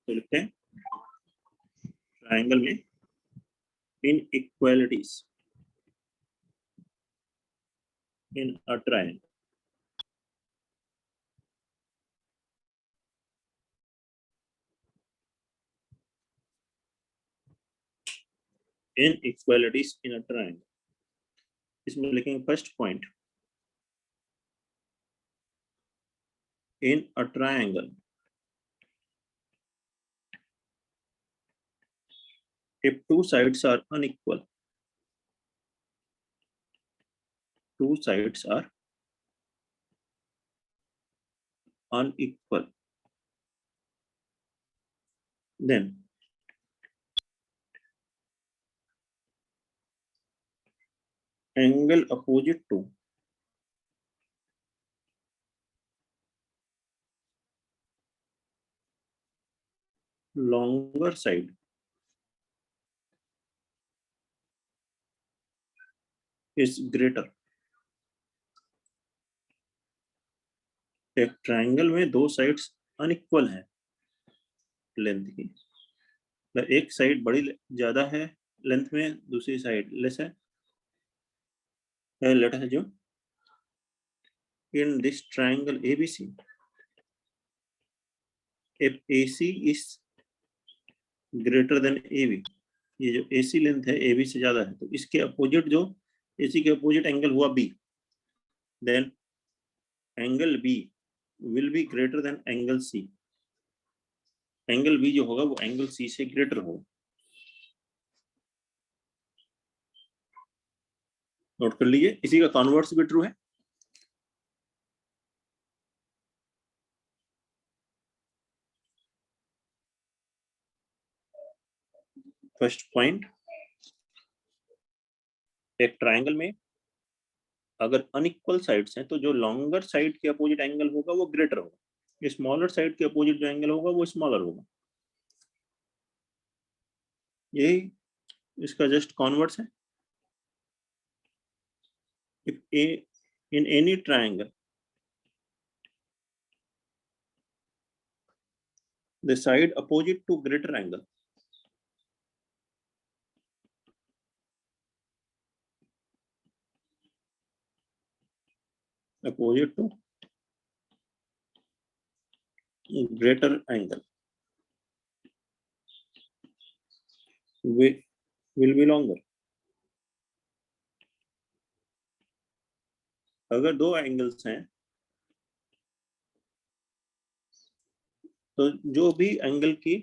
तो लिखते हैं ट्राइंगल में inequalities in a triangle. Inequalities in a triangle. इसमें लिखेंगे first point, in a triangle if two sides are unequal, two sides are unequal, then angle opposite to longer side is greater. एक triangle में दो sides unequal है length की, मतलब एक side बड़ी ज्यादा है लेंथ में, दूसरी साइड लेस है। Let us assume in this triangle ABC if AC is greater than AB, ये जो AC लेंथ है AB से ज्यादा है, तो इसके अपोजिट जो AC के अपोजिट एंगल हुआ B, then angle B will be greater than angle C। Angle B जो होगा वो एंगल C से ग्रेटर होगा। नोट कर लीजिए, इसी का कॉन्वर्स भी ट्रू है। फर्स्ट पॉइंट, एक ट्राइंगल में अगर अनइक्वल साइड्स हैं तो जो लॉन्गर साइड के अपोजिट एंगल होगा वो ग्रेटर होगा, स्मॉलर साइड के अपोजिट जो एंगल होगा वो स्मॉलर होगा। यही इसका जस्ट कॉन्वर्स है। If in any triangle the side opposite to greater angle opposite to greater angle will be longer। अगर दो एंगल्स हैं तो जो भी एंगल की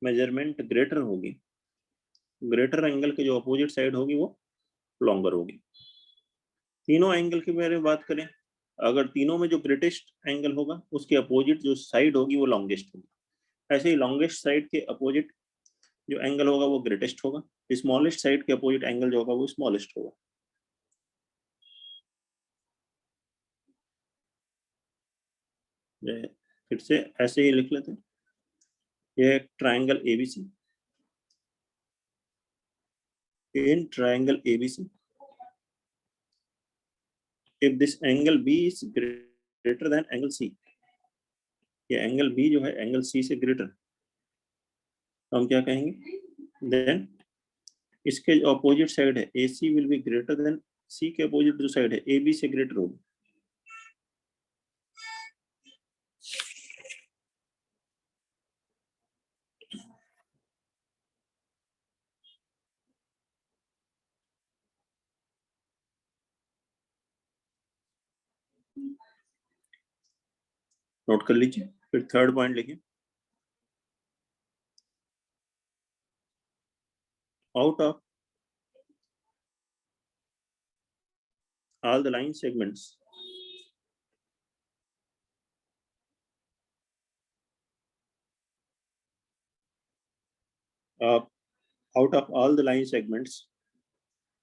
मेजरमेंट ग्रेटर होगी, ग्रेटर एंगल के जो अपोजिट साइड होगी वो लॉन्गर होगी। तीनों एंगल की बारे में बात करें, अगर तीनों में जो ग्रेटेस्ट एंगल होगा उसके अपोजिट जो साइड होगी वो लॉन्गेस्ट होगी। ऐसे ही लॉन्गेस्ट साइड के अपोजिट जो एंगल होगा वो ग्रेटेस्ट होगा, स्मॉलेस्ट साइड के अपोजिट एंगल जो होगा वो स्मॉलेस्ट होगा। फिर से ऐसे ही लिख लेते हैं, ये triangle ABC, in triangle ABC if this angle B is greater than angle C, ये एंगल B जो है एंगल C से ग्रेटर, तो हम क्या कहेंगे, देन इसके जो अपोजिट साइड है AC will be greater then C के अपोजिट जो साइड है AB से ग्रेटर होगी। नोट कर लीजिए, फिर थर्ड पॉइंट लिखिए, out of all the line segments out of all the line segments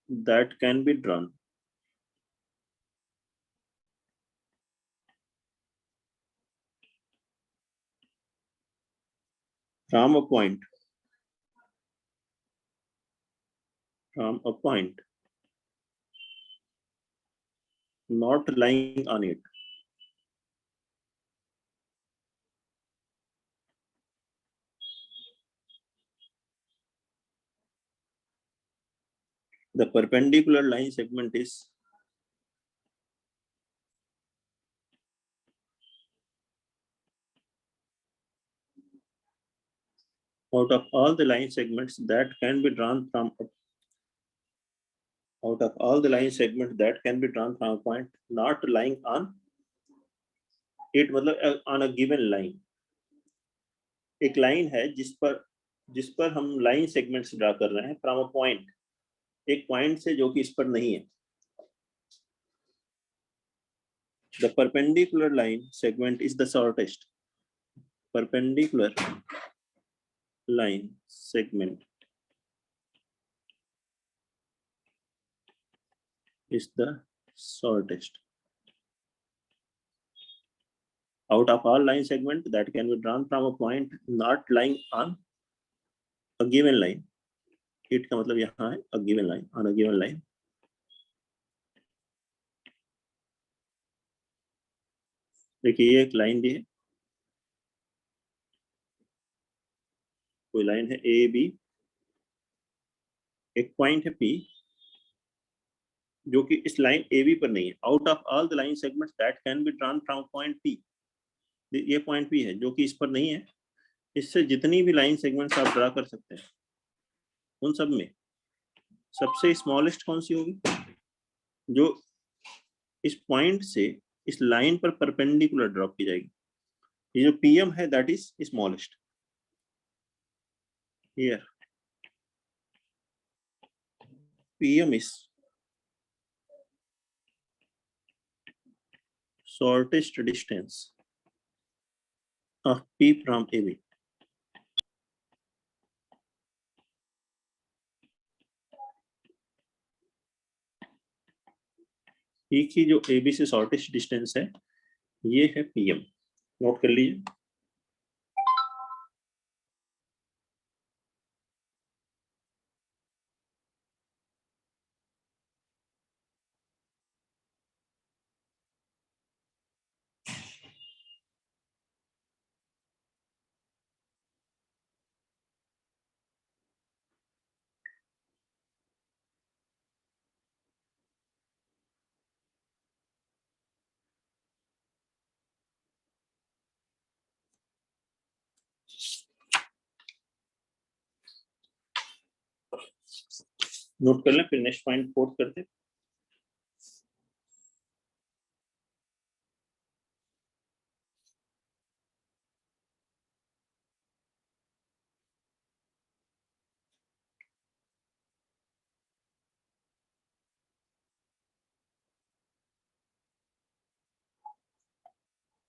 that can be drawn from a point not lying on it, The perpendicular line segment is out of all the line segments that can be drawn from a point not lying on it, मतलब on a given line. एक line है जिस पर हम line segments draw कर रहे हैं from a point, एक पॉइंट से जो कि इस पर नहीं है. The perpendicular line segment is the shortest. Perpendicular line segment is the shortest. Out of all line segment that can be drawn from a point not lying on a given line. It का मतलब यहाँ है a given line, on a given line. देखिए ये एक line दी है, कोई line है ए बी, एक पॉइंट है P जो कि इस लाइन ए बी पर नहीं है. Out of all the line segments that can be drawn from point P, ये पॉइंट P है जो कि इस पर नहीं है. इससे जितनी भी लाइन सेगमेंट्स आप ड्रा कर सकते हैं उन सब में सबसे स्मॉलेस्ट कौन सी होगी, जो इस पॉइंट से इस लाइन पर परपेंडिकुलर ड्रॉप की जाएगी. ये जो PM है that is smallest. Here PM is shortest distance of P from AB. P की जो AB से शॉर्टेस्ट डिस्टेंस है ये है PM. नोट कर लीजिए. नोट कर लें, फिर नेक्स्ट पॉइंट कोट करते हैं.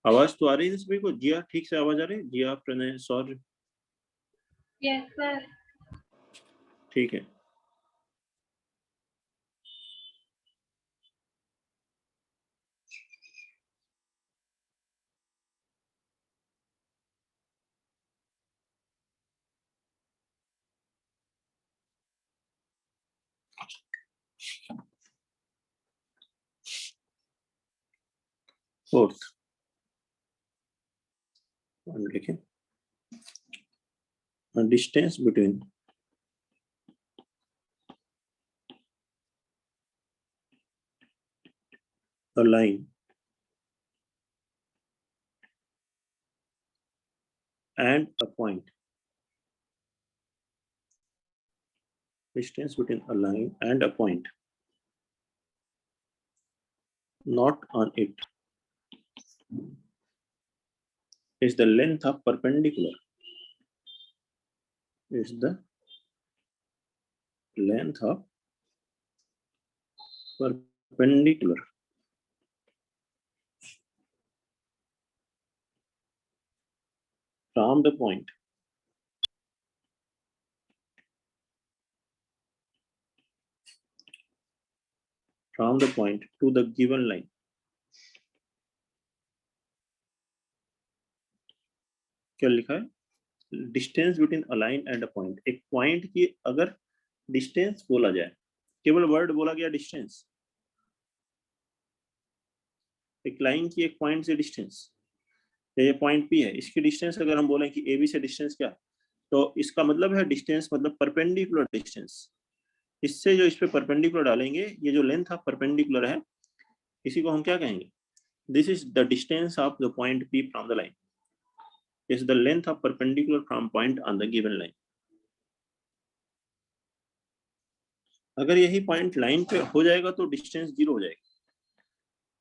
आवाज तो आ रही है सभी को? जिया ठीक से आवाज आ रही है? जिया, प्रणय, सौर्य? Yes sir. ठीक है. फोर्थ लिखें, distance between a line and a point. Distance between a line and a point not on it is the length of perpendicular. Is the length of perpendicular from the point to the given line. क्या लिखा है? Distance between a line and a point. एक point की अगर distance बोला जाए, केवल word बोला गया डिस्टेंस, एक लाइन की एक पॉइंट से डिस्टेंस, ये पॉइंट P है, इसकी डिस्टेंस अगर हम बोलें कि AB से डिस्टेंस क्या, तो इसका मतलब है डिस्टेंस मतलब परपेंडिकुलर डिस्टेंस. इससे जो इस पे परपेंडिकुलर डालेंगे, ये जो लेंथ ऑफ परपेंडिकुलर है, इसी को हम क्या कहेंगे? This is the distance of the point P from the line, is the length of perpendicular from point on the given line. अगर यही पॉइंट लाइन पे हो जाएगा तो डिस्टेंस 0 हो जाएगा।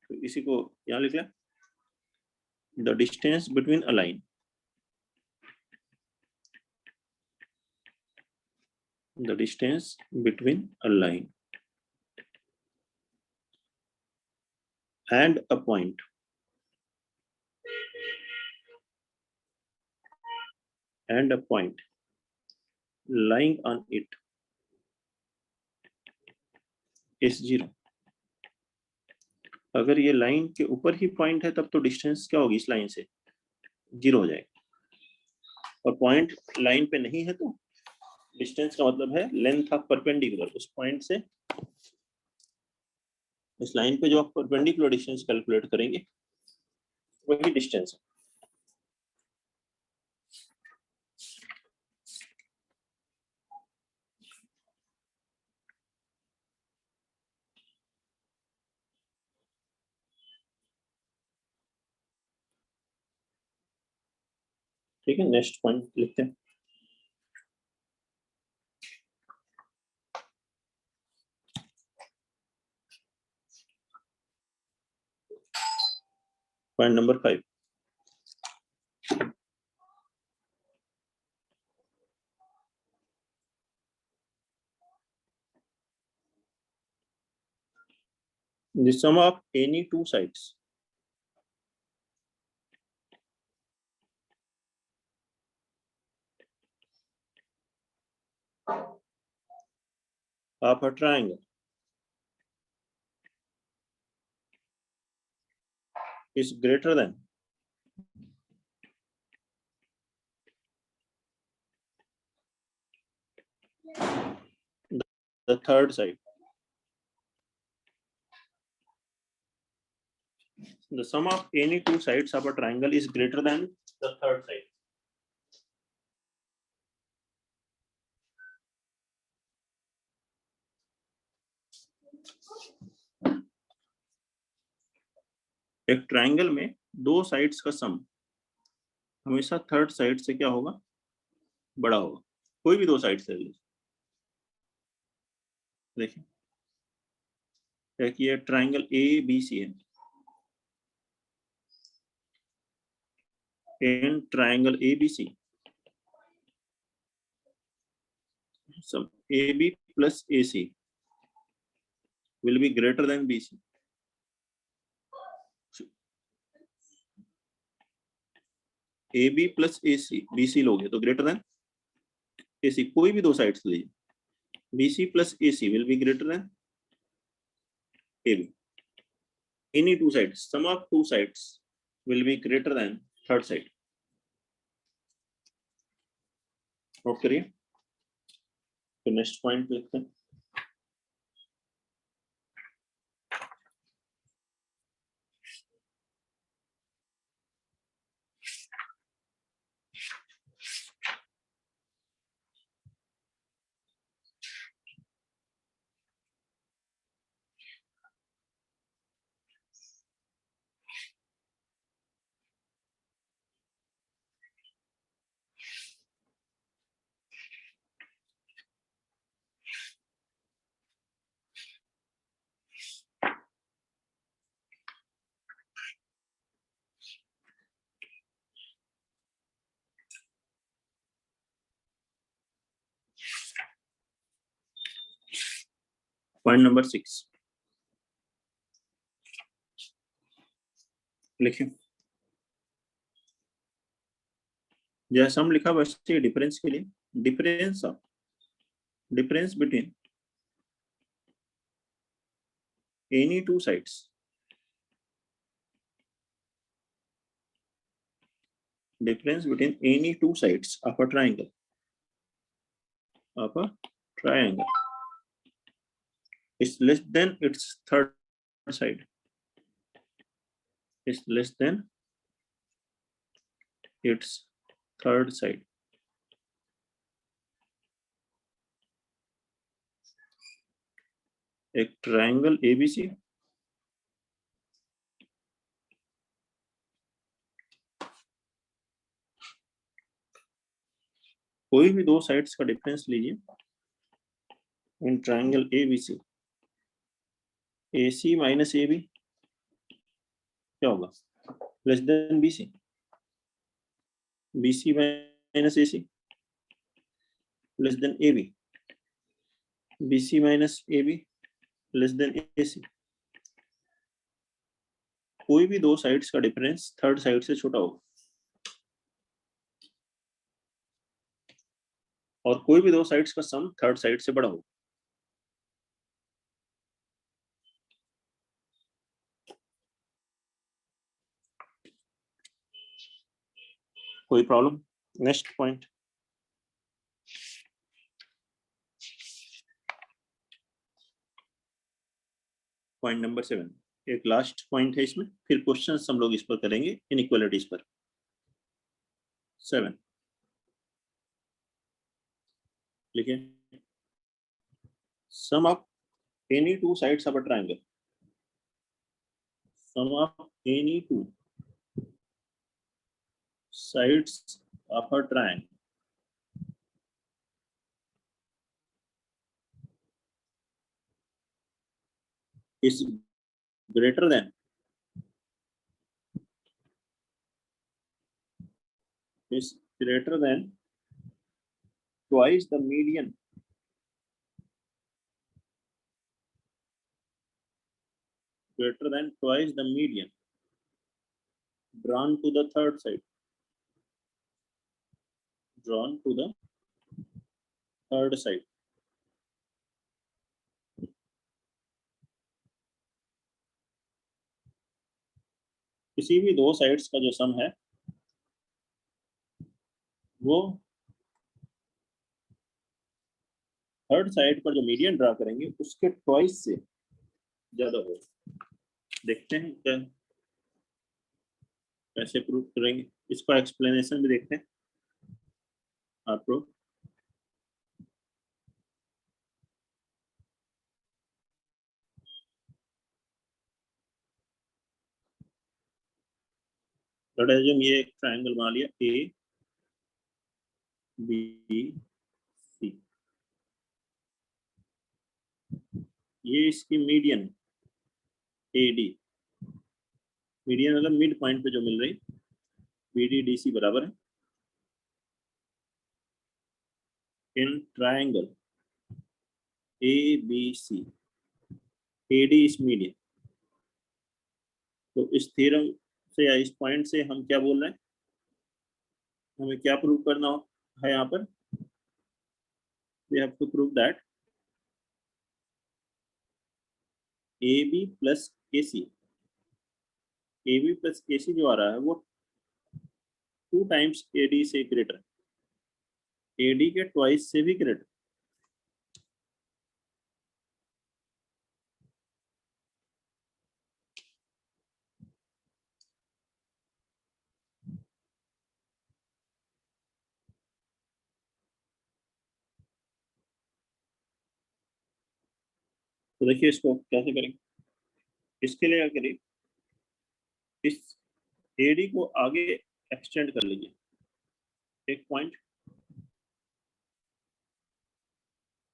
तो इसी को यहाँ लिख लें, the distance between a line, the distance between a line and a point lying on it is 0। अगर ये लाइन के ऊपर ही पॉइंट है तब तो डिस्टेंस क्या होगी इस लाइन से? 0 हो जाएगा। और पॉइंट लाइन पे नहीं है तो डिस्टेंस का मतलब है लेंथ ऑफ परपेंडिकुलर, उस पॉइंट से इस लाइन पे जो आप परपेंडिकुलर डिस्टेंस कैलकुलेट करेंगे वही डिस्टेंस है। ठीक है, नेक्स्ट पॉइंट लिखते हैं। Point number 5, the sum of any two sides of a triangle is greater than the third side। The sum of any two sides of a triangle is greater than the third side। एक triangle में दो sides का सम हमेशा third side से क्या होगा? बड़ा होगा। कोई भी दो साइड से देखिए, एक ये ट्रायंगल ABC है, in triangle ABC sum AB plus AC will be greater than BC। AB plus AC, BC लोगे तो greater than AC, कोई भी दो साइड्स लीजिए, BC plus AC will be greater than AB। Any two sides, sum of two sides will be greater than third side। Note करिए। तो next point लिखते हैं। पॉइंट नंबर 6 लिखिए। जैसा हम लिखा वैसे डिफरेंस के लिए, difference between any two sides, difference between any two sides of a triangle is less than its third side, is less than its third side। एक ट्रायंगल एबीसी, कोई भी दो साइड्स का डिफरेंस लीजिए in triangle ABC, AC minus AB क्या होगा? Less than BC, BC minus AC less than AB, BC minus AB less than AC। कोई भी दो साइड्स का डिफरेंस थर्ड साइड से छोटा होगा, और कोई भी दो साइड्स का सम थर्ड साइड से बड़ा होगा। कोई problem? Next point, point number 7, एक लास्ट पॉइंट है इसमें, फिर क्वेश्चंस हम लोग इस पर करेंगे इनइक्वालिटीज पर। 7 लिखिए, sum of any two sides of a triangle, sum of any two sides of a triangle is greater than is greater than twice the median greater than twice the median drawn to the third side, drawn to the third side। किसी भी दो sides का जो सम है वो third side पर जो median draw करेंगे उसके ट्वाइस से ज्यादा हो। देखते हैं क्या कैसे प्रूव करेंगे, इसका एक्सप्लेनेशन भी देखते हैं आपको। ये एक ट्रायंगल मान लिया ए बी सी, ये इसकी मीडियन AD, मीडियन मतलब मिड पॉइंट पे जो मिल रही BDDC बराबर है इन ट्रायंगल ABC, AD इस मीडियन। तो इस थ्योरम से या इस पॉइंट से हम क्या बोल रहे हैं, हमें क्या प्रूव करना है यहाँ पर? We have to prove that AB plus AC, AB plus AC जो आ रहा है वो 2 टाइम्स AD से ग्रेटर, AD के ट्वाइस से भी ग्रेटर। तो देखिए इसको कैसे करेंगे, इसके लिए क्या करिए, इस AD को आगे एक्सटेंड कर लीजिए एक पॉइंट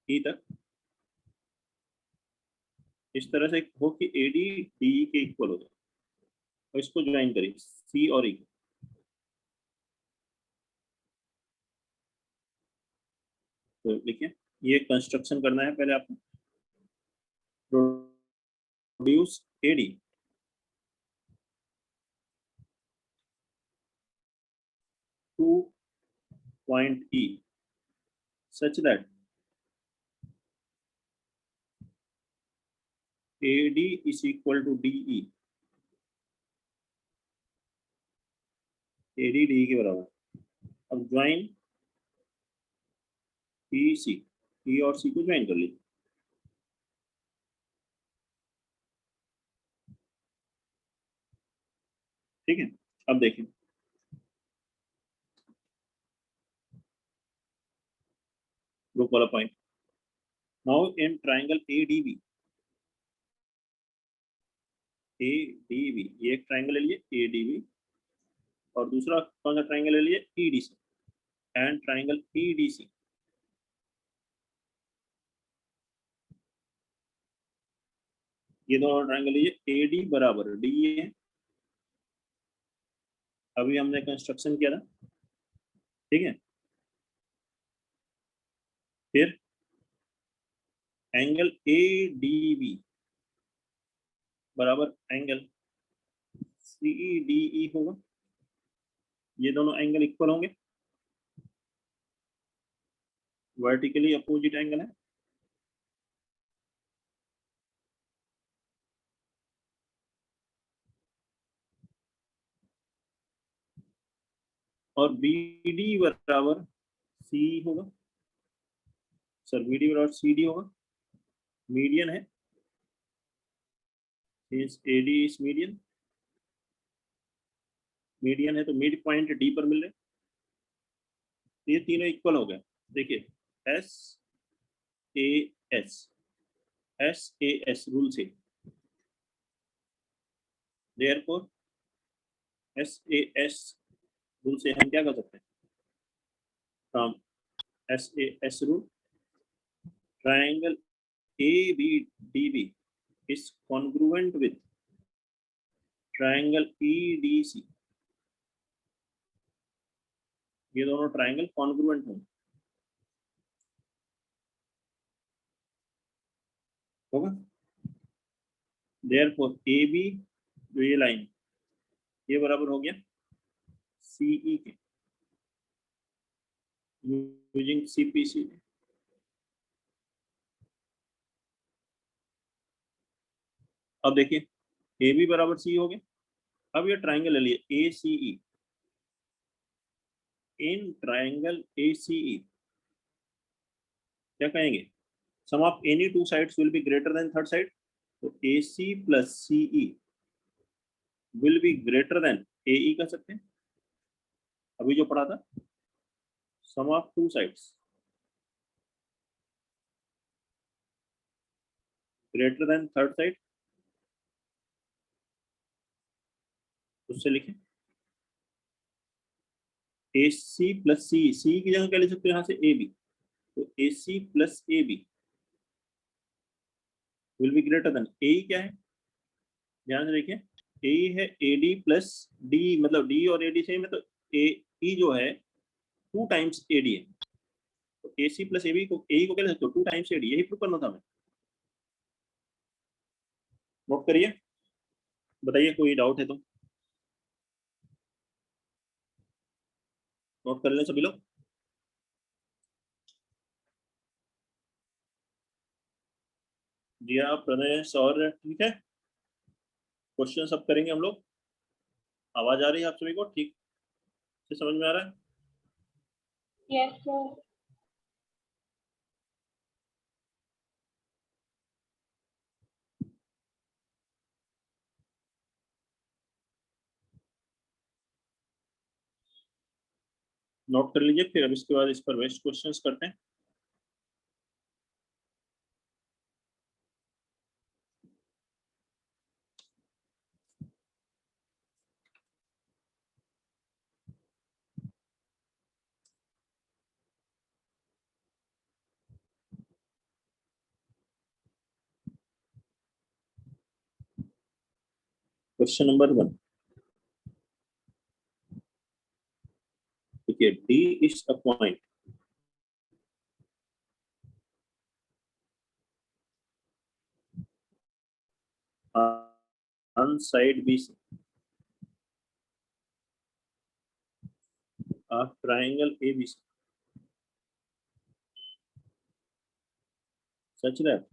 E तक, इस तरह से हो कि AD DE के इक्वल हो जाए, और इसको ज्वाइन करिए C और E। तो देखिए ये कंस्ट्रक्शन करना है पहले आपको, produce AD two point E such that AD is equal to DE, AD DE के बराबर। अब ज्वाइन EC, E और C को ज्वाइन कर लीजिए। ठीक है, अब देखिए ग्रुप वाला point, now in triangle ADB A D B, ये एक ट्राइंगल ले लिए ए डी बी, और दूसरा कौन सा ट्राइंगल ले लिए E D C, and triangle E D C. ये दोनों ट्राइंगल लीजिए, ए डी बराबर डी ए, अभी हमने कंस्ट्रक्शन किया था, ठीक है। फिर एंगल ए डी बी बराबर एंगल सी डी ई होगा, ये दोनों एंगल इक्वल होंगे, वर्टिकली अपोजिट एंगल है। और बी डी बराबर सी होगा, सर बी डी बराबर सी डी होगा, मीडियन है, A D is median, median है तो मिड पॉइंट डी पर मिल रहे, ये तीनों इक्वल हो गए। देखिए S A S, S A S rule से, therefore S A S rule से हम क्या कर सकते हैं, from S A S rule triangle A B D B is congruent with triangle E D C, ये दोनों ट्राइंगल कॉन्ग्रुएंट होगा। देयरफॉर ए बी, जो ये लाइन, ये बराबर हो गया सीई के, यूजिंग सीपीसी। अब देखिए ए बी बराबर सी हो गया, अब ये ट्राइंगल ले लिए ए सी ई, in triangle A C E क्या कहेंगे, sum of any two sides will be greater than third side, तो A C plus C E will be greater than A E कर सकते हैं, अभी जो पढ़ा था, sum of two sides greater than third side, उससे लिखें ए सी प्लस सी, सी की जगह क्या ले सकते हो यहाँ से ए बी, तो A C plus A B will be greater than A क्या है, ध्यान से देखिए ए है ए डी प्लस डी, मतलब डी और ए डी सेम है, तो ए ई जो है 2 टाइम्स ए डी है, तो A C plus A B को, ए को क्या ले सकते हो 2 टाइम्स ए डी, यही प्रूव करना था हमें। नोट करिए, बताइए कोई डाउट है तो नोट कर लें सभी लोग। जी हाँ प्रणेश, और ठीक है, क्वेश्चन सब करेंगे हम लोग। आवाज आ रही है आप सभी को, ठीक से समझ में आ रहा है? Yes, sir. नोट कर लीजिए, फिर अब इसके बाद इस पर बेस्ट क्वेश्चंस करते हैं। क्वेश्चन नंबर 1, देखिए D is a point on side BC of triangle ABC such that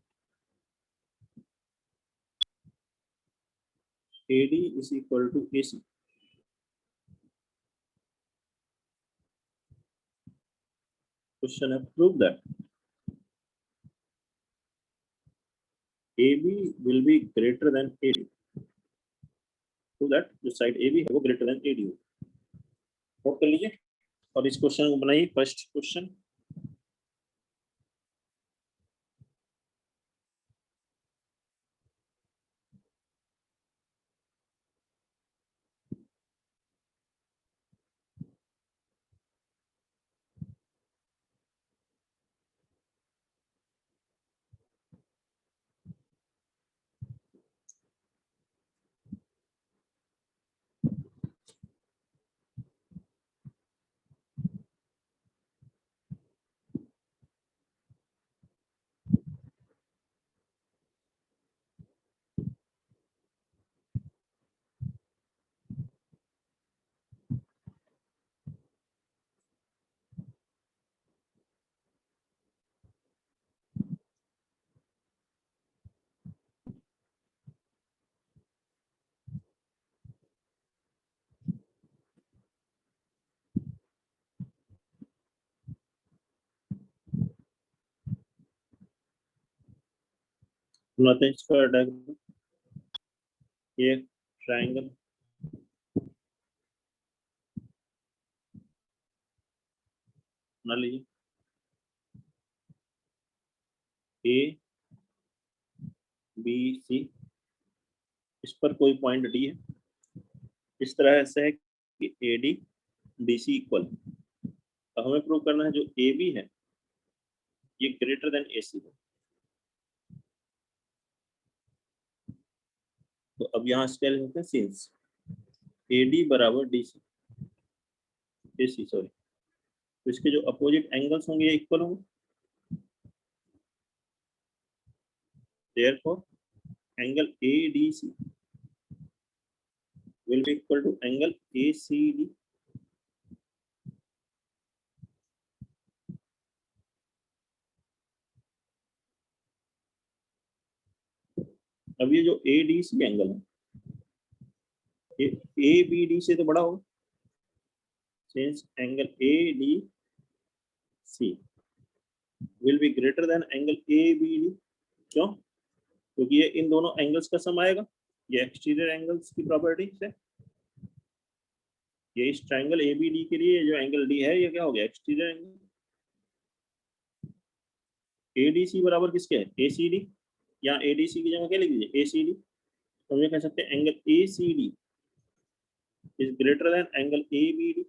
AD is equal to AC. Question है, prove that AB will be greater than AD. Prove that जो side AB है वो greater than AD हो। Note कर लीजिए और इस question को बनाइए। फर्स्ट क्वेश्चन, बनाते हैं इसका डायग्राम। ये ट्रायंगल, बना लीजिए। ए बी सी, इस पर कोई पॉइंट डी है, इस तरह से है कि A D D C equal. अब हमें प्रूव करना है जो ए बी है ये ग्रेटर देन ए सी है। तो अब यहाँ स्केल होते हैं सिंस ए डी बराबर डी सी, ए सी सॉरी, तो इसके जो अपोजिट एंगल्स होंगे ये इक्वल होंगे। Therefore, angle ADC will be equal to angle ACD. अब ये जो ADC एंगल है ये ABD से तो बड़ा होगा, since angle ADC will be greater than angle ABD। क्यों? क्योंकि ये इन दोनों एंगल्स का सम आएगा, ये एक्सटीरियर एंगल्स की प्रॉपर्टी से। ये इस ट्रायंगल ABD के लिए जो एंगल D है ये क्या हो गया, एक्सटीरियर एंगल। ADC बराबर किसके है, ACD, या ADC की जगह क्या लिख दीजिए ACD। तो हम ये कह सकते हैं angle ACD is greater than angle ABD।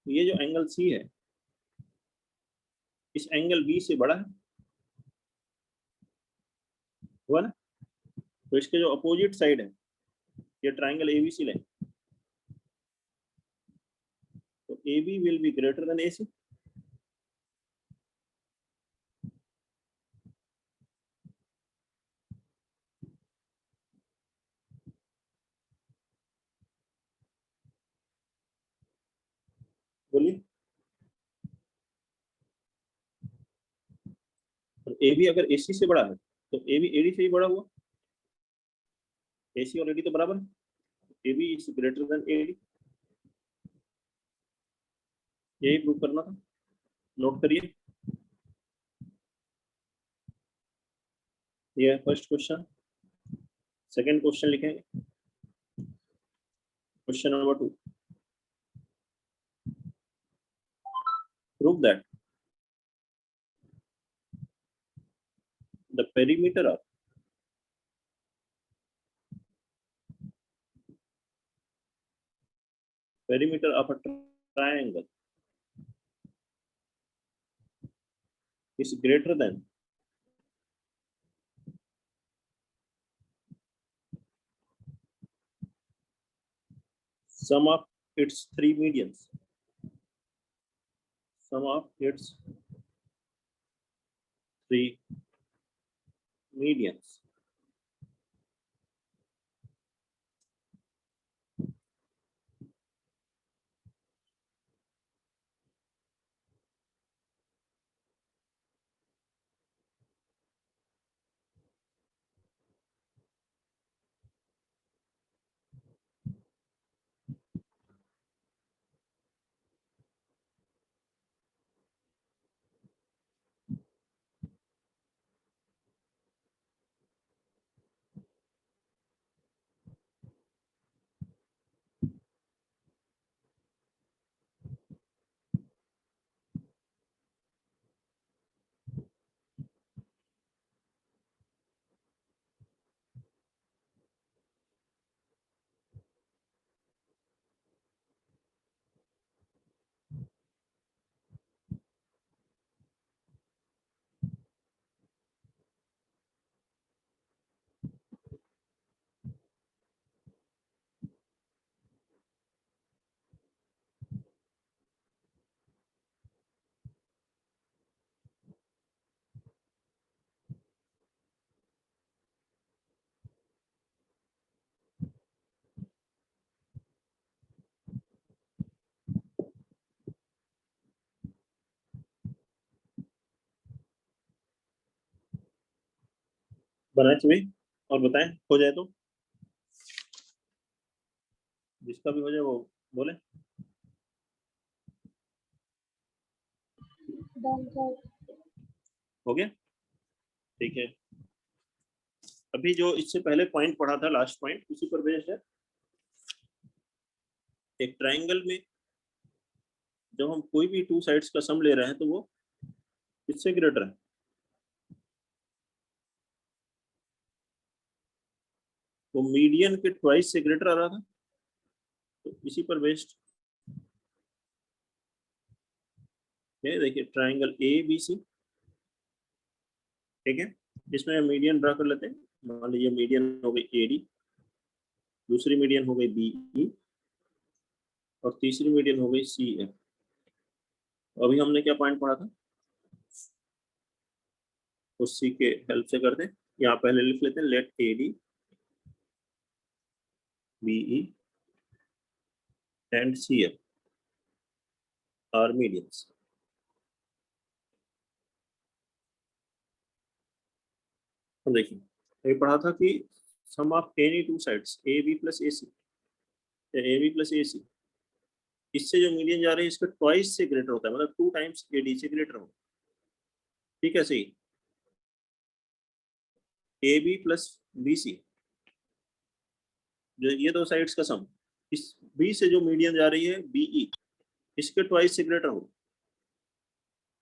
ये जो एंगल C है इस एंगल B से बड़ा है, हुआ ना। तो इसके जो अपोजिट साइड है ये ट्रायंगल ABC ले, तो AB will be greater then AC। बोलिए। और AB अगर AC से बड़ा है तो AB AD से ही बड़ा हुआ, AC और AD तो बराबर है, AB is greater then AD। यही प्रूव करना था, नोट करिए। ये फर्स्ट क्वेश्चन। सेकंड क्वेश्चन लिखेंगे, question number 2। Prove that the perimeter of a triangle is greater than sum of its three medians. Sum of its three medians. बनाए सभी और बताएं, हो जाए तो जिसका भी हो जाए वो बोले। Done, sir. हो गया। ठीक है, अभी जो इससे पहले पॉइंट पढ़ा था, लास्ट पॉइंट, उसी पर बेस्ड है। एक ट्राइंगल में जब हम कोई भी टू साइड्स का सम ले रहे हैं तो वो किससे ग्रेटर है? वो मीडियन के ट्वाइस से ग्रेटर आ रहा था। तो इसी पर बेस्ड है, देखिए ट्राइंगल ए बी सी, ठीक है, इसमें हम मीडियन ड्रा कर लेते हैं। मान लीजिए मीडियन हो गई ए डी, दूसरी मीडियन हो गई बी ई, और तीसरी मीडियन हो गई सी एफ। अभी हमने क्या पॉइंट पढ़ा था, उसी के हेल्प से करते हैं। यहाँ पहले लिख लेते हैं, let A D B E and C F R medians. तो देखिए ये पढ़ा था कि sum of any two sides A B plus A C, A B plus A C, इससे जो मीडियन जा रही है इसका ट्वाइस से ग्रेटर होता है, मतलब 2 टाइम्स ए डी से ग्रेटर होगा। ठीक है, सही। A B plus B C, जो ये दो साइड्स का सम, इस बी से जो मीडियन जा रही है बीई, इसके ट्वाइस से ग्रेटर होगा।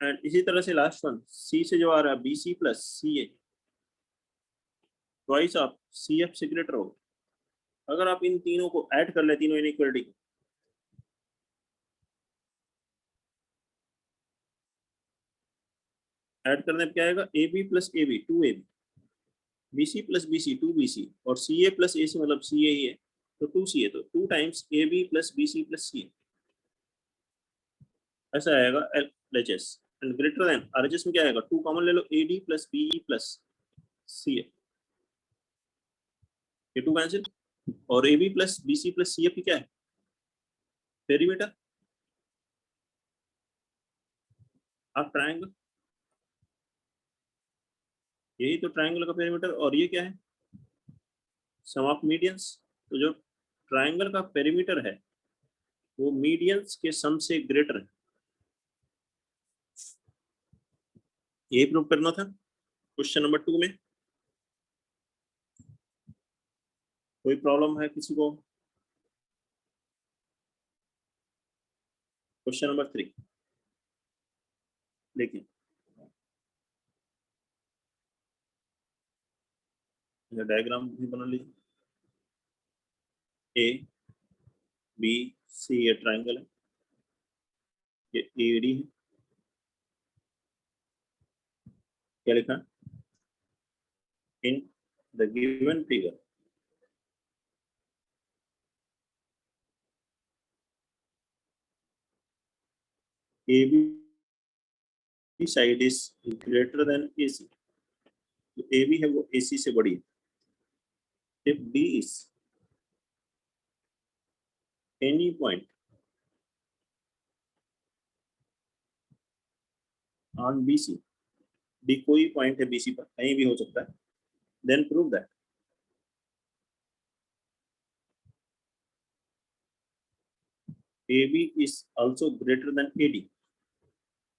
एंड इसी तरह से लास्ट वन सी से जो आ रहा है B C plus C A, twice of C F से ग्रेटर होगा। अगर आप इन तीनों को ऐड कर ले, तीनों इनइक्वालिटी को, ऐड करने पे क्या आएगा, A B plus A B 2 A B, B C plus B C 2 B C, और सी ए प्लस ए सी मतलब सी ए ही है तो 2 सी ए, तो 2 times A B plus B C plus C A, ऐसा आएगा L H S. And greater than R H S में क्या आएगा, 2 कॉमन ले लो, A D plus B E plus C A, ये 2 कैंसिल, और A B plus B C plus C F की क्या है, पेरीमीटर ऑफ ट्राइंगल, यही तो ट्राइंगल का पेरीमीटर। और ये क्या है, सम ऑफ मीडियंस। तो जो ट्राइंगल का पेरीमीटर है वो मीडियंस के सम से ग्रेटर है, यही प्रूव करना था क्वेश्चन नंबर 2 में। कोई प्रॉब्लम है किसी को? क्वेश्चन नंबर 3 देखिए, डायग्राम भी बना लीजिए। ए बी सी ये ट्राइंगल है, ये ए डी है, क्या लिखा, in the given figure A B side is greater than A C, तो ए बी है वो ए सी से बड़ी है। If D is any point on B C, D कोई पॉइंट है बीसी पर, कहीं भी हो सकता है, then prove that A B is also greater than A D.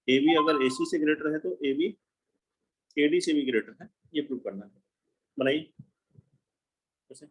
A B अगर ए सी से ग्रेटर है तो ए बी ए डी से भी ग्रेटर है, ये प्रूव करना है। बनाइए कैसे।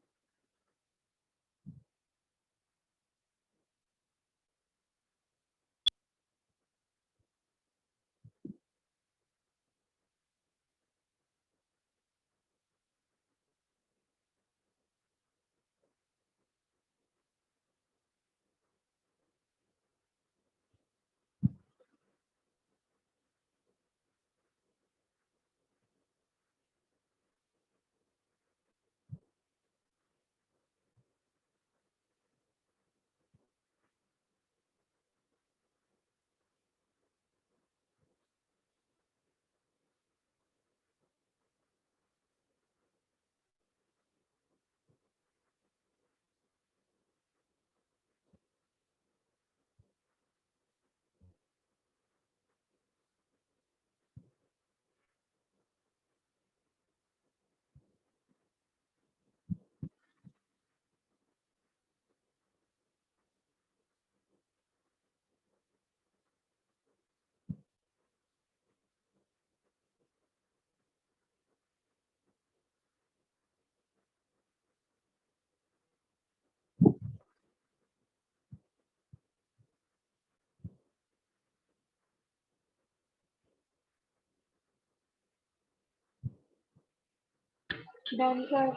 Done, sir.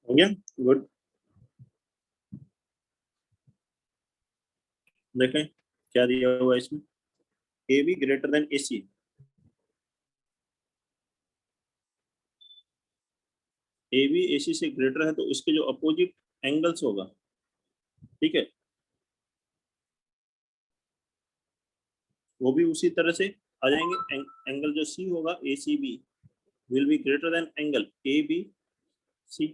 हो गया, गुड। देखें क्या दिया हुआ है इसमें, A B greater than A C. A B A C से ग्रेटर है तो इसके जो अपोजिट एंगल्स होगा, ठीक है, वो भी उसी तरह से आ जाएंगे। एंगल जो सी होगा A C B will be greater than angle A B C.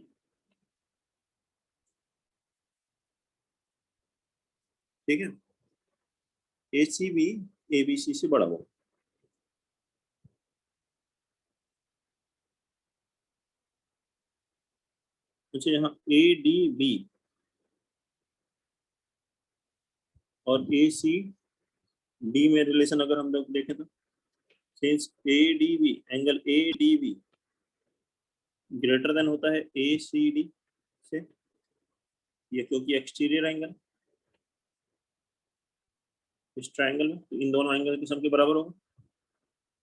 ठीक है, ए सी बी ए बी सी से बड़ा होगा। अच्छा, यहाँ ए डी बी और ए सी डी में रिलेशन अगर हम लोग देखें तो since A D B, angle A D B greater than होता है ए सी डी से, ये क्योंकि एक्सटीरियर एंगल इस ट्रायंगल में, तो इन दोनों एंगल की सम के बराबर होगा।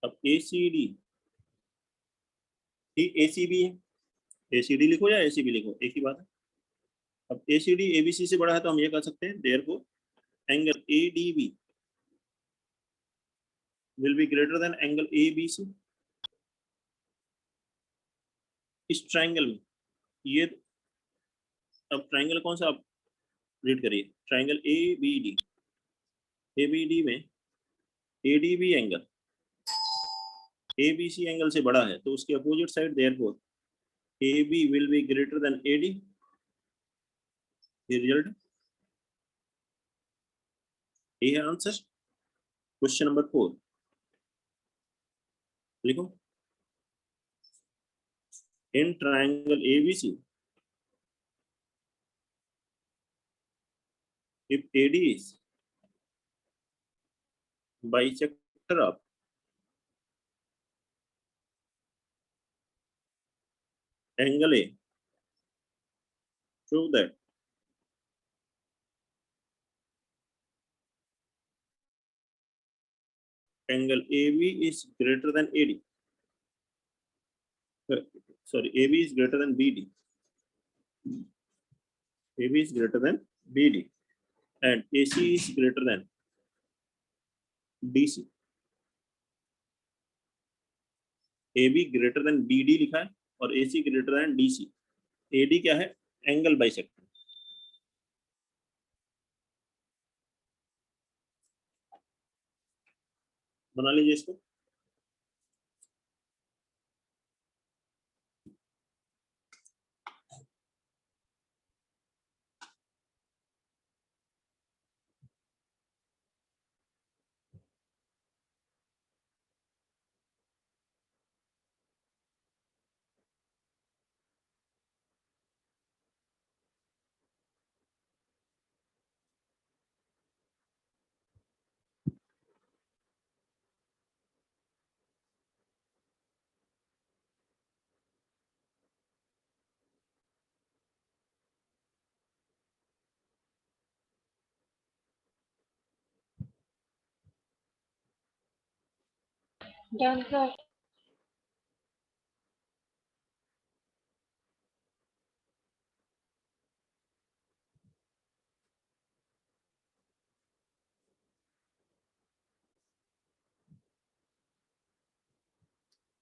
अब ए सी डी ही ए सी बी है, ए सी डी लिखो या ए सी बी लिखो, एक ही बात है। अब ए सी डी ए बी सी से बड़ा है तो हम ये कह सकते हैं therefore angle A D B will be greater than angle A B C. इस ट्रायंगल में ये, अब ट्रायंगल कौन सा आप रीड करिए, triangle A B D. A B D में A D B angle A B C angle से बड़ा है तो उसके opposite side therefore A B will be greater than A D. Result ये है आंसर। क्वेश्चन नंबर 4 लिखो, in triangle A B C if AD is bisector of angle A, show that angle AB is greater than AD. Sorry, AB is greater than BD. AB is greater than BD and AC is greater than DC. AB greater than BD लिखा है और AC greater than DC. AD क्या है, angle bisector. बना लीजिए इसको। Done, sir.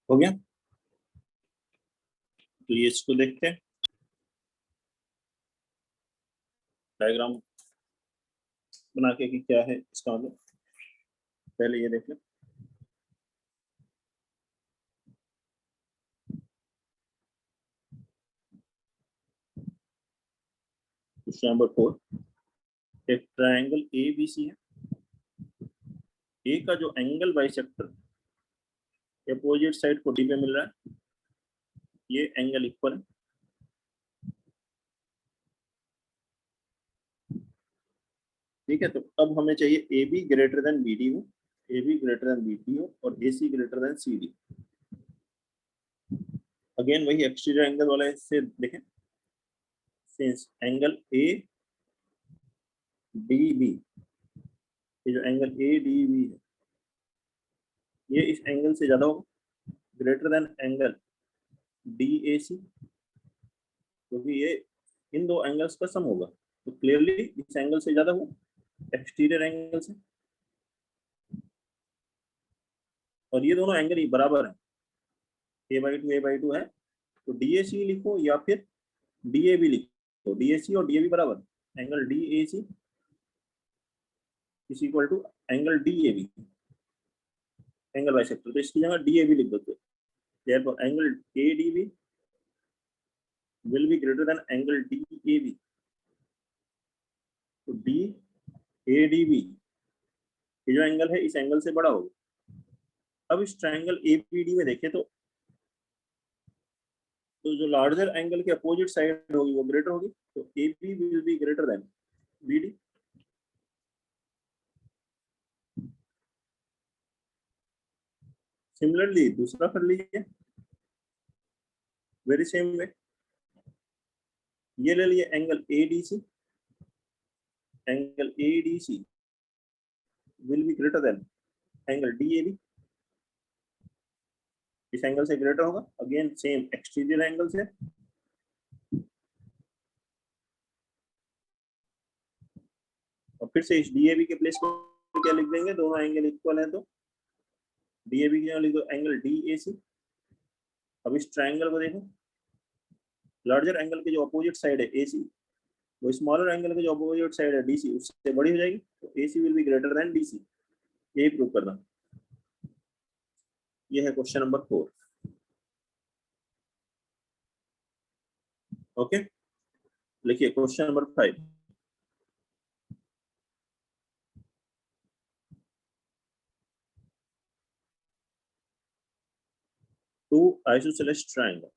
हो गया, तो ये इसको देखते हैं डायग्राम बना के कि क्या है इसका मतलब। पहले ये देख लें, क्वेश्चन नंबर 4, एक ट्रायंगल ए बी सी है, ए का जो एंगल बाइसेक्टर अपोजिट साइड को डी पे मिल रहा है, ये एंगल इक्वल है। ठीक है, तो अब हमें चाहिए A B greater than B D हो, A B greater than B D हो और A C greater than C D. Again वही एक्सटीरियर एंगल वाला से देखें, since angle A D B, ये जो एंगल ए डी बी है ये इस एंगल से ज्यादा होगा, ग्रेटर देन एंगल DAC, क्योंकि ये इन दो एंगल्स का सम होगा, तो क्लियरली इस एंगल से ज्यादा हो एक्सटीरियर एंगल से, और ये दोनों एंगल ही बराबर है, a/2 है, तो DAC लिखो या फिर DAB लिखो, DAC और DAB बराबर, angle DAC is equal to angle DAB, angle bisector, तो इसकी जगह DAB लिख दो, therefore angle ADB will be greater than angle DAB, तो DADB ये जो एंगल है इस एंगल से बड़ा होगा। अब इस ट्रायंगल APD में देखें तो जो लार्जर एंगल के अपोजिट साइड होगी वो ग्रेटर होगी, तो AB will be greater then BD। Similarly दूसरा कर लीजिए, वेरी सेम वे, ये ले लिए angle ADC, angle ADC will be greater than angle DAB, इस एंगल से ग्रेटर होगा, अगेन सेम एक्सटीरियर एंगल से, और फिर से इस DAB के प्लेस पर क्या लिख देंगे, दोनों एंगल इक्वल है तो DAB की जगह लिख दो एंगल DAC। अब इस ट्रायंगल को देखो, लार्जर एंगल के जो अपोजिट साइड है AC, वो स्मॉलर एंगल के जो अपोजिट साइड है DC उससे बड़ी हो जाएगी, तो AC will be greater than DC, यही प्रूव करना। ये है क्वेश्चन नंबर 4। ओके, लिखिए question number 5। Two isosceles triangle,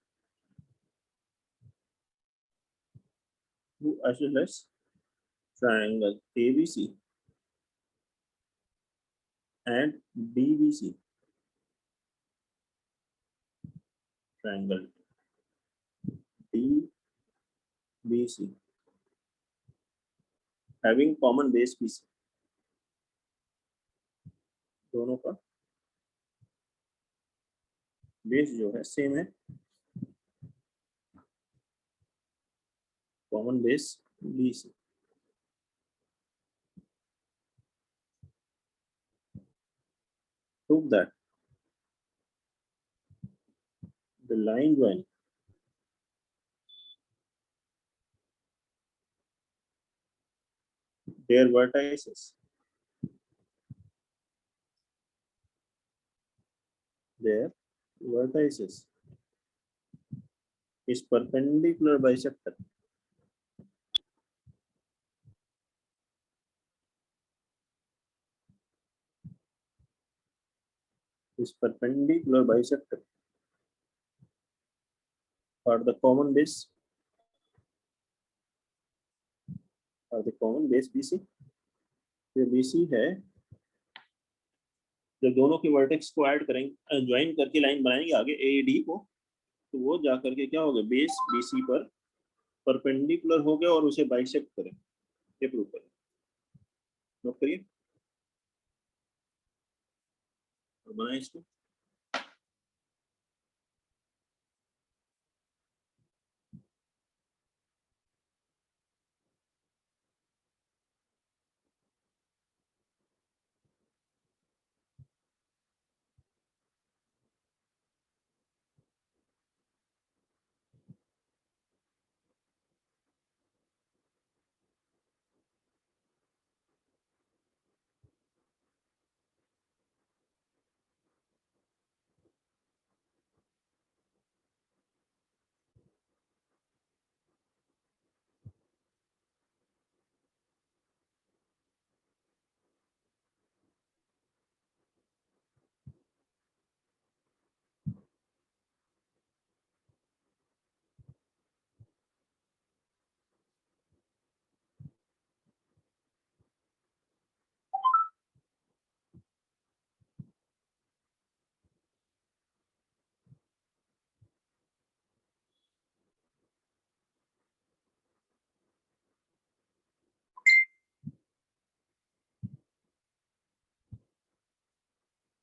two isosceles triangle ABC and DBC, triangle DBC having common base BC, दोनों का बेस जो है सेम है, common base BC। Prove that the line join their vertices is perpendicular bisector, is perpendicular bisector for the common base, or the common base BC। ये BC है, जब दोनों के वर्टेक्स को ऐड करेंगे, ज्वाइन करके लाइन बनाएंगे आगे AD को, तो वो जा करके क्या होगा, बेस BC पर परपेंडिकुलर हो गया और उसे बाइसेक्ट करें, ये प्रूव करें। नोट करिए और बनाए इसको।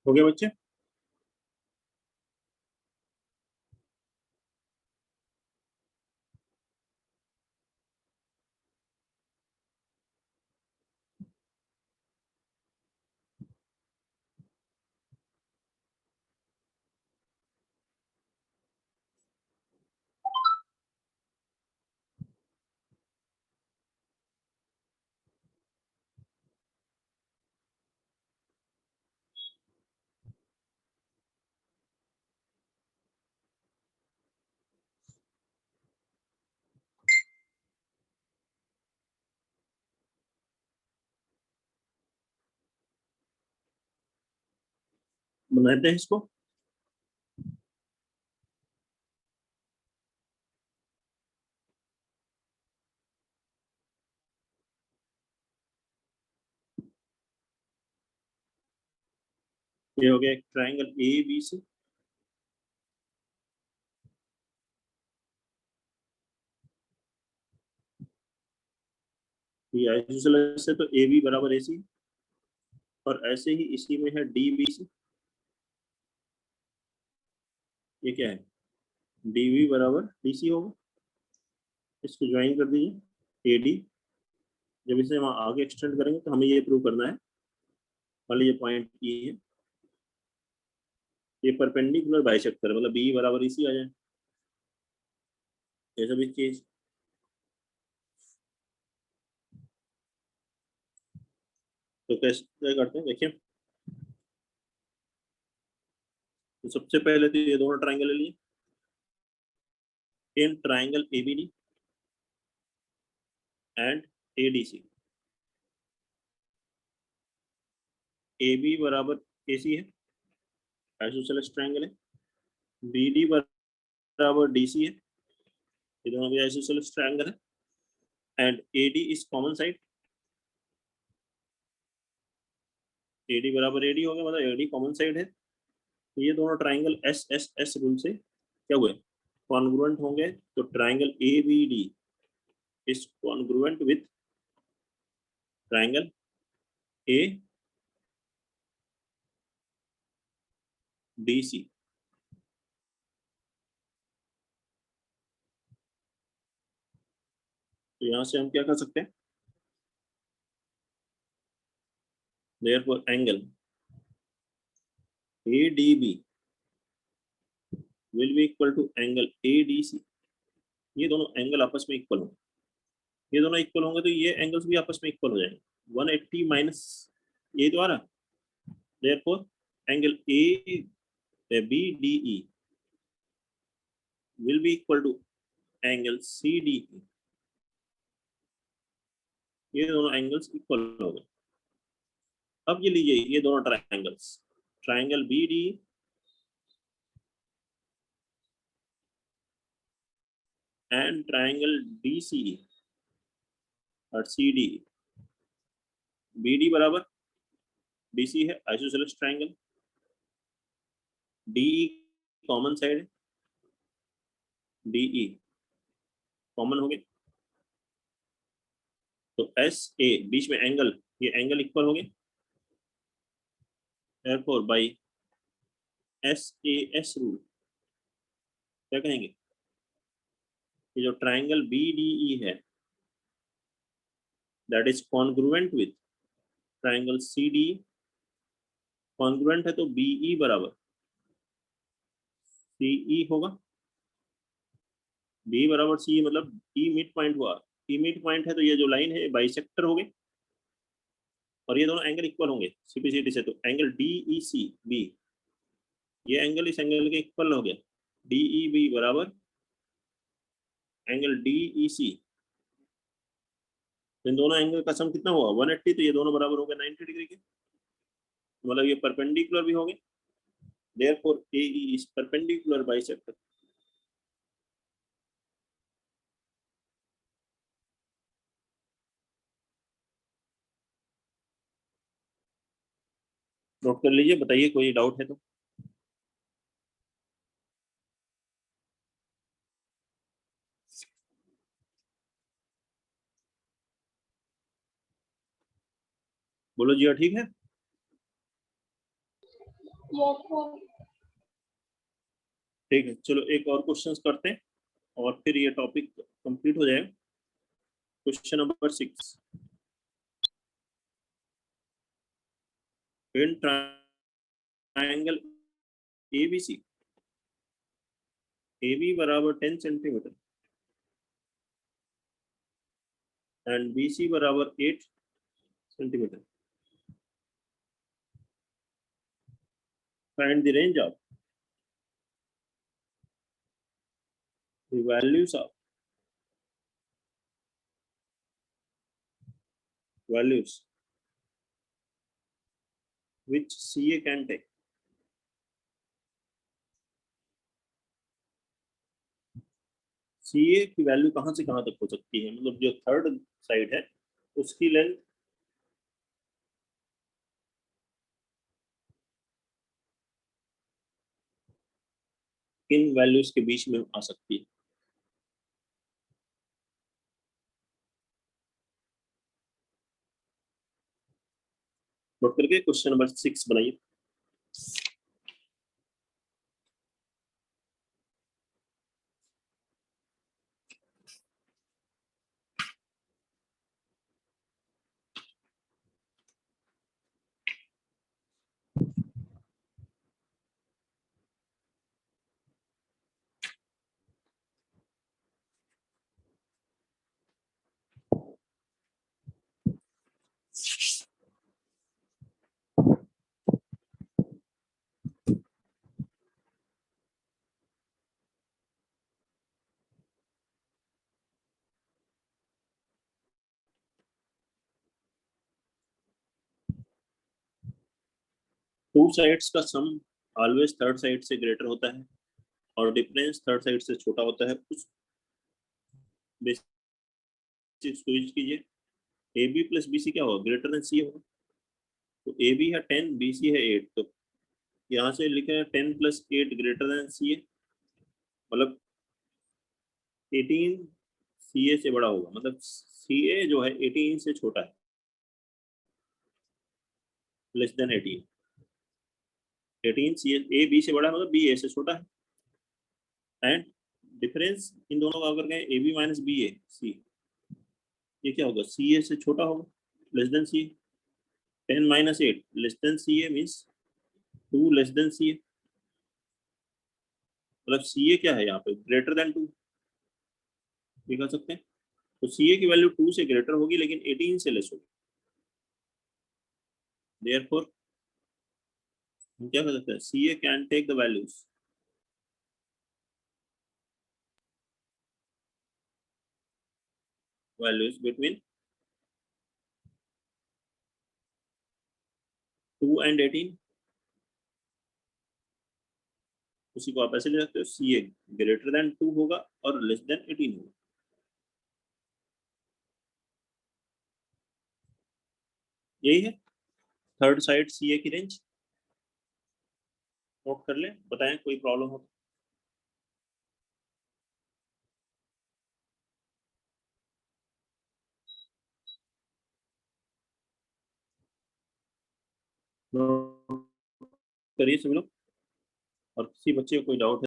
हो गया बच्चे? बनाते हैं इसको। ये हो गया एक ट्राइंगल ए बी सी। ये आइसोसेलेस है तो ए बी बराबर ए सी, और ऐसे ही इसी में है डी बी सी। ये क्या है, डी वी बराबर डी सी होगा। इसको ज्वाइन कर दीजिए ए डी। जब इसे हम आगे एक्सटेंड करेंगे तो हमें ये प्रूव करना है, मान लीजिए पॉइंट ई है, ये परपेंडिकुलर बाइसेक्टर मतलब बी बराबर इसी आ जाए, ये सभी चीज। तो कैसे करते हैं देखिए। तो सबसे पहले तो ये दोनों ट्राइंगल ले लिए। इन triangle ABD and ADC, A B बराबर ए सी है, आइसोसेलेस ट्राइंगल है। बी डी बराबर डी सी है, ये दोनों भी आइसोसेलेस ट्राइंगल है। And A D is common side, A D बराबर ए डी हो गया, मतलब ए डी कॉमन साइड है। तो ये दोनों triangle S S S rule से क्या हुए, कॉन्ग्रुएंट होंगे। तो triangle A B D is congruent with triangle A D C. तो यहां से हम क्या कर सकते हैं, therefore angle ADB will be equal to angle ADC। ये दोनों एंगल आपस में इक्वल होंगे, ये दोनों इक्वल होंगे तो ये एंगल्स भी आपस में इक्वल हो जाएंगे। 180 माइनस ये द्वारा, therefore angle ABDE will be equal to angle CDE। ये दोनों एंगल्स इक्वल हो गए। अब ये लीजिए ये दोनों triangles, triangle BD and triangle DCE और CD। BD बराबर DC है, isosceles triangle. DE common side है, DE कॉमन हो गया। तो एस ए बीच में एंगल, ये एंगल इक्वल हो गए। therefore by S A S rule क्या कहेंगे, ये जो ट्राइंगल बी डी ई है that is congruent with triangle C D. Congruent है तो बीई बराबर सीई होगा। बी बराबर सी मतलब ई मिड पॉइंट हुआ, ई मिड पॉइंट है तो ये जो लाइन है बाइसेक्टर हो गए, और ये दोनों एंगल इक्वल होंगे सीपीसीडी से। तो angle D E C B, ये एंगल इस एंगल के इक्वल हो गया, डी ई बी बराबर एंगल डी ई सी। इन दोनों एंगल का सम कितना हुआ 180, तो ये दोनों बराबर हो गए 90 डिग्री के, मतलब ये परपेंडिकुलर भी हो गए। Therefore AE is perpendicular bisector. Note कर लीजिए, बताइए कोई डाउट है तो। बोलो जी, हाँ ठीक है। Yes, sir. ठीक है, चलो एक और क्वेश्चंस करते हैं और फिर ये टॉपिक कंप्लीट हो जाएगा। Question number 6, in triangle ABC AB बराबर 10 सेंटीमीटर एंड BC बराबर 8 centimetre, find the range of the values of values which CA can take। सी ए की वैल्यू कहाँ से कहाँ तक हो सकती है, मतलब जो थर्ड साइड है उसकी लेंथ किन वैल्यूज के बीच में आ सकती है। नोट करके क्वेश्चन नंबर 6 बनाइए। टू साइड्स का सम ऑलवेज थर्ड साइड से ग्रेटर होता है और डिफरेंस थर्ड साइड से छोटा होता है। उस बेसिक स्क्वीज कीजिए, A B plus B C क्या होगा, ग्रेटर देन सी होगा। तो ए बी है 10, बी सी है 8, तो यहाँ से लिखे 10 प्लस 8 ग्रेटर देन सी ए, मतलब 18 सी ए से बड़ा होगा, मतलब सी ए जो है 18 से छोटा है, less than 18। 18 C A B से बड़ा है, मतलब बी ए से छोटा है। एंड डिफरेंस इन दोनों का अगर कहें A B minus B A सी, ये क्या होगा, सी ए से छोटा होगा, लेस देन सी ए। 10 माइनस 8 लेस देन सी ए मीन्स 2 लेस देन सी ए, मतलब सी ए क्या है यहाँ पे, ग्रेटर देन 2, ये कह सकते हैं। तो सी ए की वैल्यू 2 से ग्रेटर होगी लेकिन 18 से लेस होगी। देयरफॉर हम क्या कर सकते हैं, C A can take the values between 2 and 18। उसी को आप ऐसे ले सकते हो, सी ए ग्रेटर देन 2 होगा और लेस देन 18 होगा। यही है थर्ड साइड सी ए की रेंज। नोट कर ले, बताएं कोई प्रॉब्लम हो तो। नोट करिए सभी लोग, और किसी बच्चे को कोई डाउट है